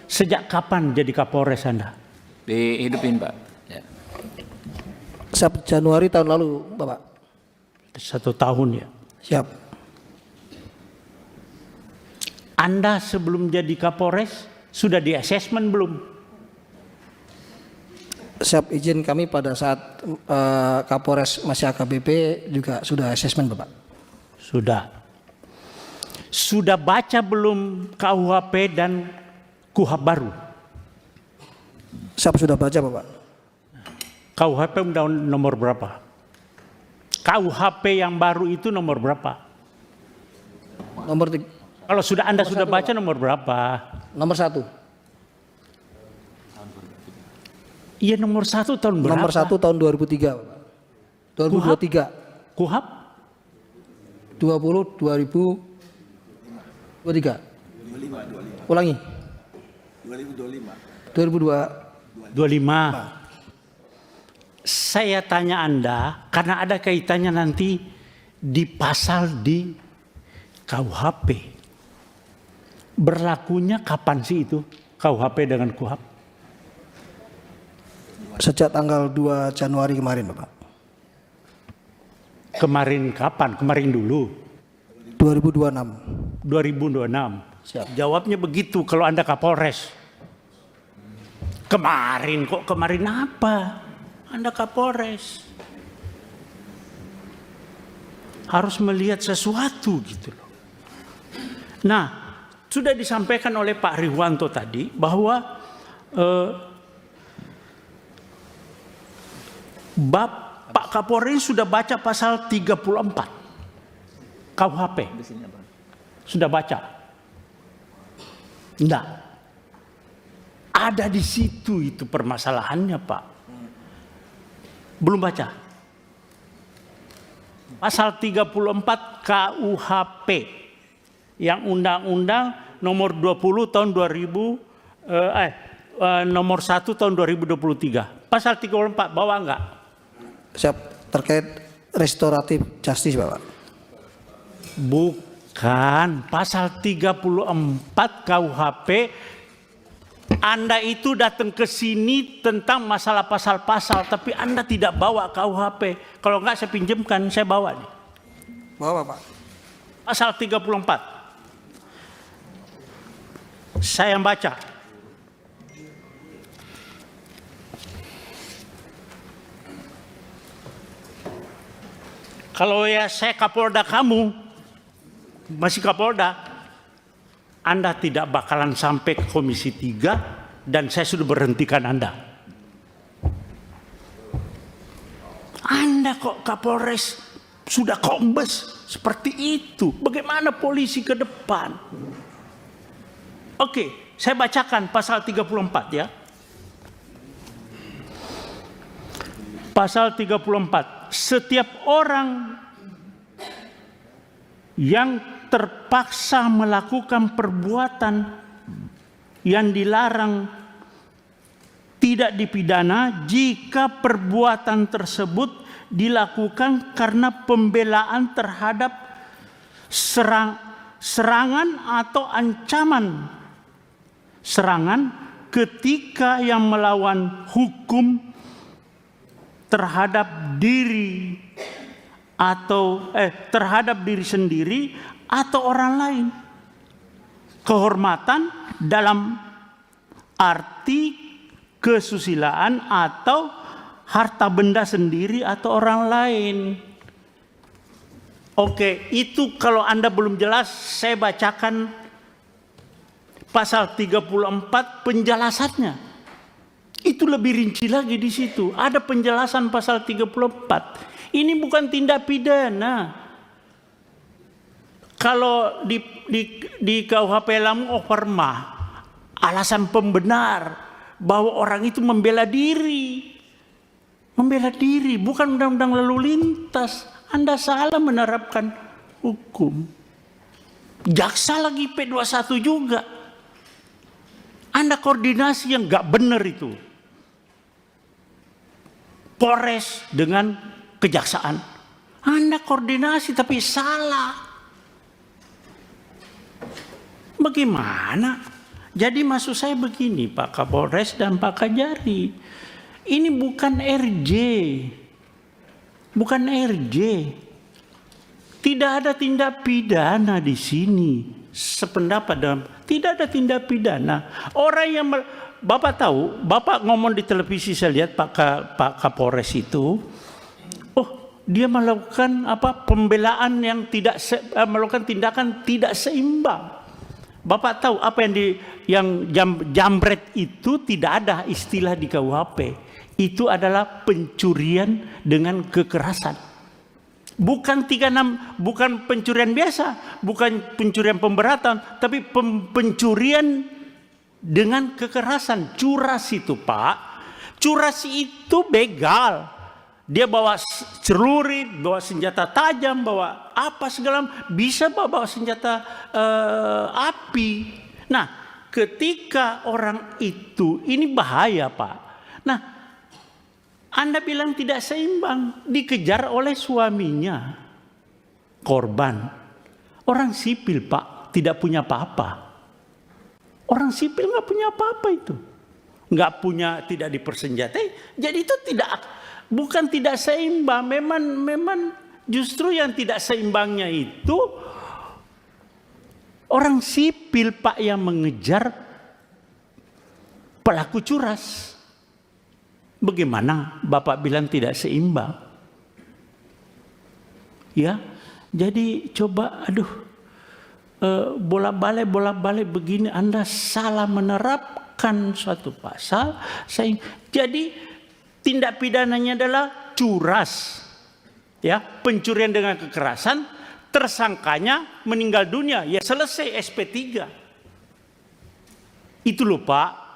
Sejak kapan jadi Kapolres Anda? Dihidupin, Pak. Ya. Siap, Januari tahun lalu, Bapak. 1 tahun ya. Siap. Anda sebelum jadi Kapolres sudah di asesmen belum? Siap, izin kami pada saat Kapolres masih AKBP juga sudah asesmen, Bapak. Sudah. Sudah baca belum KUHP dan KUHP baru? Siap, sudah baca, Bapak. KUHP undang nomor berapa? KUHP yang baru itu nomor berapa? Nomor Kalau sudah Anda Nomor sudah 1, baca Pak. nomor berapa? nomor 1. Iya nomor 1 tahun berapa? Nomor 1 tahun 2003, Bapak. 2023. KUHP 2023. Ulangi. 2025. 25. Saya tanya Anda karena ada kaitannya nanti di pasal di KUHP. Berlakunya kapan sih itu KUHP dengan KUHP? Sejak tanggal 2 Januari kemarin, Bapak. Kemarin kapan? Kemarin dulu. 2026. 2026. Siap. Jawabnya begitu kalau Anda Kapolres. Kemarin kok, kemarin apa? Anda Kapolres. Harus melihat sesuatu gitu loh. Nah, sudah disampaikan oleh Pak Rihwanto tadi bahwa Pak Kapolri sudah baca pasal 34 KUHP. Sudah baca? Enggak. Ada di situ itu permasalahannya, Pak. Belum baca. Pasal 34 KUHP yang undang-undang nomor 20 tahun 2000 nomor 1 tahun 2023. Pasal 34 bawa enggak? Siap, terkait restoratif justice, Bapak. Bukan, pasal 34 KUHP. Anda itu datang ke sini tentang masalah pasal-pasal, tapi Anda tidak bawa KUHP. Kalau enggak saya pinjamkan, saya bawa nih. Bawa, Bapak. Pasal 34. Saya yang baca. Kalau ya saya Kapolda kamu, masih Kapolda, Anda tidak bakalan sampai ke Komisi 3 dan saya sudah berhentikan Anda. Anda kok Kapolres sudah kombes seperti itu. Bagaimana polisi ke depan? Oke, saya bacakan pasal 34 ya. Pasal 34. Setiap orang yang terpaksa melakukan perbuatan yang dilarang tidak dipidana jika perbuatan tersebut dilakukan karena pembelaan terhadap serangan atau ancaman serangan ketika yang melawan hukum terhadap diri atau terhadap diri sendiri atau orang lain. Kehormatan dalam arti kesusilaan atau harta benda sendiri atau orang lain. Oke, itu kalau Anda belum jelas, saya bacakan pasal 34 penjelasannya. Itu lebih rinci lagi di situ. Ada penjelasan pasal 34. Ini bukan tindak pidana. Kalau di KUHP Lamu Operma, alasan pembenar bahwa orang itu membela diri. Membela diri, bukan undang-undang lalu lintas. Anda salah menerapkan hukum. Jaksa lagi P21 juga. Anda koordinasi yang nggak benar itu. Polres dengan kejaksaan. Anda koordinasi tapi salah. Bagaimana? Jadi maksud saya begini Pak Kapolres dan Pak Kajari, ini bukan RJ, bukan RJ. Tidak ada tindak pidana di sini. Sependapat dalam tidak ada tindak pidana. Orang yang Bapak tahu, Bapak ngomong di televisi saya lihat Pak Kapolres itu, oh dia melakukan pembelaan yang tidak melakukan tindakan tidak seimbang. Bapak tahu apa yang jambret itu tidak ada istilah di KUHP. Itu adalah pencurian dengan kekerasan. Bukan 36, bukan pencurian biasa, bukan pencurian pemberatan, tapi pencurian dengan kekerasan. Curas itu Pak, curas itu begal. Dia bawa celurit, bawa senjata tajam, bawa apa segala, bisa bawa senjata api. Nah, ketika orang itu, ini bahaya Pak. Nah, Anda bilang tidak seimbang, dikejar oleh suaminya, korban. Orang sipil Pak, tidak punya apa-apa. Orang sipil nggak punya apa-apa itu. Nggak punya, tidak dipersenjatai, jadi itu bukan tidak seimbang, memang justru yang tidak seimbangnya itu orang sipil Pak yang mengejar pelaku curas. Bagaimana Bapak bilang tidak seimbang? Ya, jadi coba bolak-balik begini, Anda salah menerapkan suatu pasal. Jadi tindak pidananya adalah curas, ya, pencurian dengan kekerasan, tersangkanya meninggal dunia, ya selesai SP3. Itu loh Pak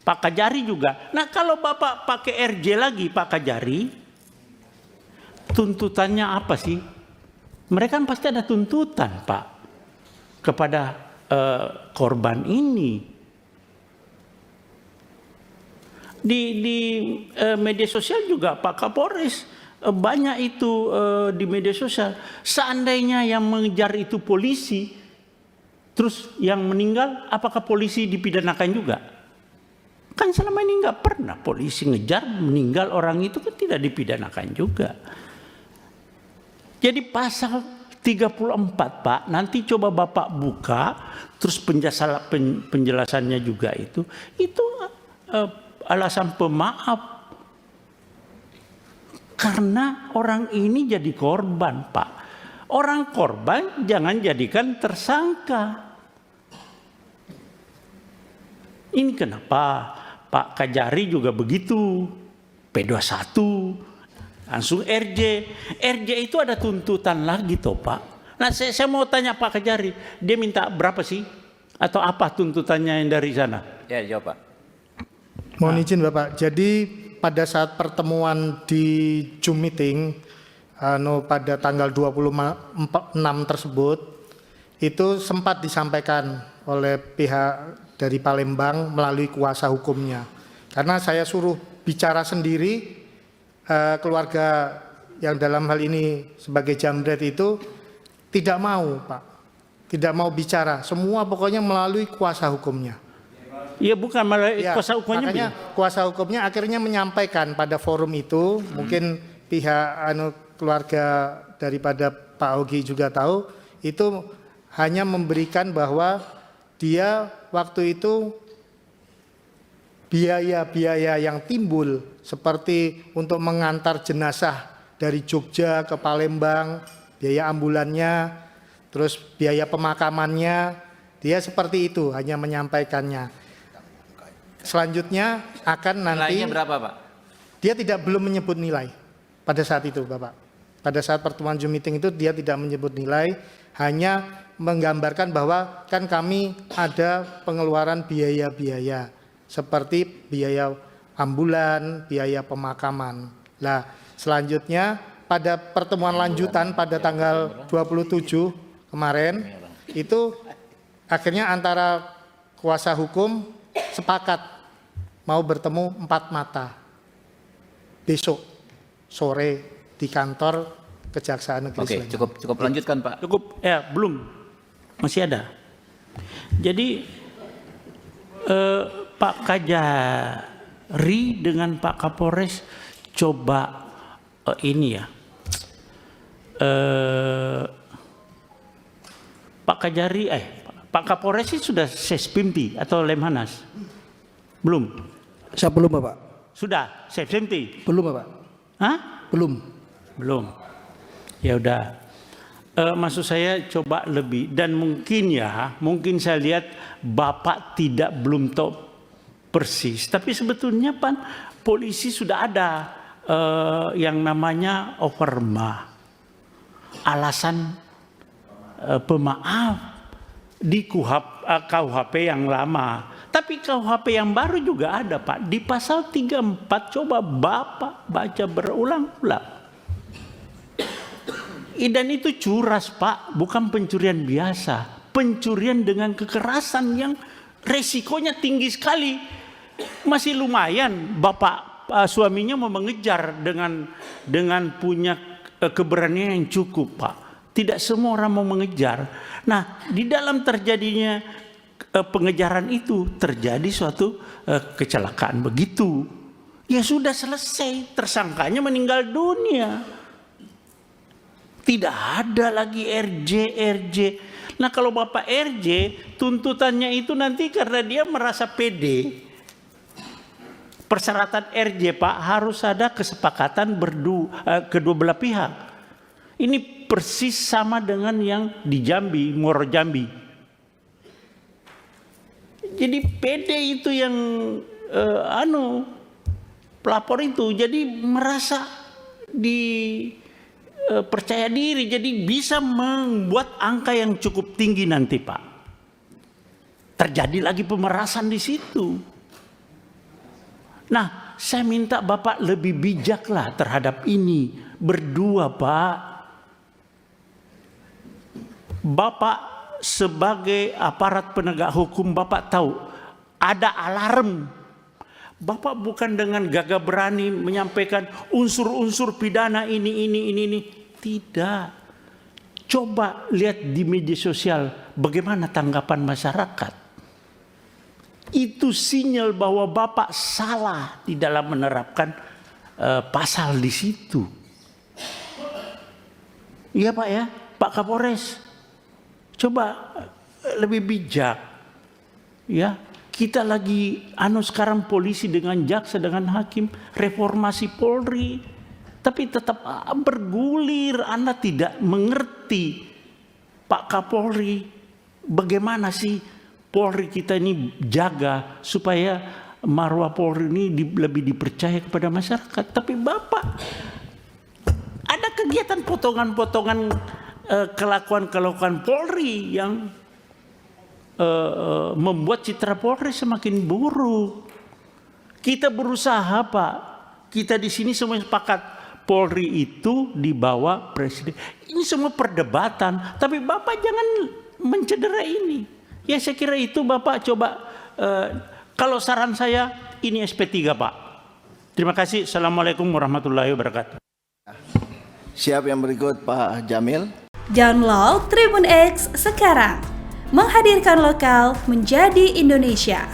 Kajari juga. Nah kalau Bapak pakai RJ lagi Pak Kajari, tuntutannya apa sih? Mereka kan pasti ada tuntutan Pak kepada korban ini. Di media sosial juga Pak Kapolres banyak itu di media sosial. Seandainya yang mengejar itu polisi, terus yang meninggal, apakah polisi dipidanakan juga? Kan selama ini nggak pernah polisi ngejar meninggal orang itu kan tidak dipidanakan juga. Jadi pasal 34 Pak, nanti coba Bapak buka, terus penjelasannya juga itu alasan pemaaf karena orang ini jadi korban Pak. Orang korban jangan jadikan tersangka. Ini kenapa Pak Kajari juga begitu, P21 langsung RJ itu ada tuntutan lagi toh Pak. Nah saya mau tanya Pak Kajari, dia minta berapa sih atau apa tuntutannya yang dari sana? Ya jawab Pak. Mohon izin Bapak, jadi pada saat pertemuan di Zoom meeting pada tanggal 26 tersebut, itu sempat disampaikan oleh pihak dari Palembang melalui kuasa hukumnya. Karena saya suruh bicara sendiri, keluarga yang dalam hal ini sebagai jambret itu tidak mau Pak, tidak mau bicara, semua pokoknya melalui kuasa hukumnya. Iya bukan malah ya, kuasa hukumnya. Makanya kuasa hukumnya akhirnya menyampaikan pada forum itu, mungkin pihak keluarga daripada Pak Ogi juga tahu, itu hanya memberikan bahwa dia waktu itu biaya-biaya yang timbul seperti untuk mengantar jenazah dari Jogja ke Palembang, biaya ambulannya, terus biaya pemakamannya, dia seperti itu hanya menyampaikannya. Selanjutnya akan nanti Nilainya berapa Pak? Dia belum menyebut nilai pada saat itu Bapak. Pada saat pertemuan Zoom meeting itu dia tidak menyebut nilai, hanya menggambarkan bahwa kan kami ada pengeluaran biaya-biaya seperti biaya ambulan, biaya pemakaman. Nah, selanjutnya pada pertemuan lanjutan pada tanggal 27 kemarin itu akhirnya antara kuasa hukum sepakat mau bertemu 4 mata besok sore di kantor Kejaksaan Negeri Sleman. Cukup lanjutkan Pak. Cukup belum, masih ada. Jadi Pak Kajari dengan Pak Kapolres coba ini ya. Pak Kajari, Pak Kapolres itu sudah Sespimti atau Lemhanas? Belum? Saya belum Bapak. Sudah Sespimti? Belum Bapak. Hah? Belum. Belum. Ya udah. Maksud saya coba lebih, dan mungkin saya lihat Bapak belum tahu persis, tapi sebetulnya polisi sudah ada yang namanya overma, alasan pemaaf di KUHP yang lama, tapi KUHP yang baru juga ada Pak, di pasal 34. Coba Bapak baca berulang-ulang. Dan itu curas Pak, bukan pencurian biasa. Pencurian dengan kekerasan yang resikonya tinggi sekali. Masih lumayan Bapak suaminya mau mengejar dengan punya keberanian yang cukup Pak. Tidak semua orang mau mengejar. Nah, di dalam terjadinya pengejaran itu terjadi suatu kecelakaan begitu. Ya sudah selesai, tersangkanya meninggal dunia. Tidak ada lagi RJ. Nah kalau Bapak RJ, tuntutannya itu nanti karena dia merasa pede. Persyaratan RJ Pak harus ada kesepakatan kedua belah pihak. Ini persis sama dengan yang di Jambi, Muaro Jambi. Jadi pede itu yang pelapor itu, jadi merasa percaya diri, jadi bisa membuat angka yang cukup tinggi nanti Pak. Terjadi lagi pemerasan di situ. Nah, saya minta Bapak lebih bijaklah terhadap ini. Berdua Pak. Bapak sebagai aparat penegak hukum, Bapak tahu ada alarm. Bapak bukan dengan gagah berani menyampaikan unsur-unsur pidana ini. Tidak. Coba lihat di media sosial bagaimana tanggapan masyarakat. Itu sinyal bahwa Bapak salah di dalam menerapkan pasal di situ. Iya Pak ya, Pak Kapolres. Coba lebih bijak. Ya, kita lagi sekarang polisi dengan jaksa dengan hakim, reformasi Polri. Tapi tetap bergulir, Anda tidak mengerti Pak Kapolri. Bagaimana sih Polri kita ini jaga supaya marwah Polri ini lebih dipercaya kepada masyarakat. Tapi Bapak ada kegiatan potongan-potongan kelakuan Polri yang membuat citra Polri semakin buruk. Kita berusaha Pak, kita di sini semua sepakat Polri itu di bawah Presiden. Ini semua perdebatan, tapi Bapak jangan mencederai ini. Ya saya kira itu Bapak coba, kalau saran saya ini SP3 Pak. Terima kasih. Assalamualaikum warahmatullahi wabarakatuh. Siap, yang berikut Pak Jamil. Download Tribun X sekarang. Menghadirkan lokal menjadi Indonesia.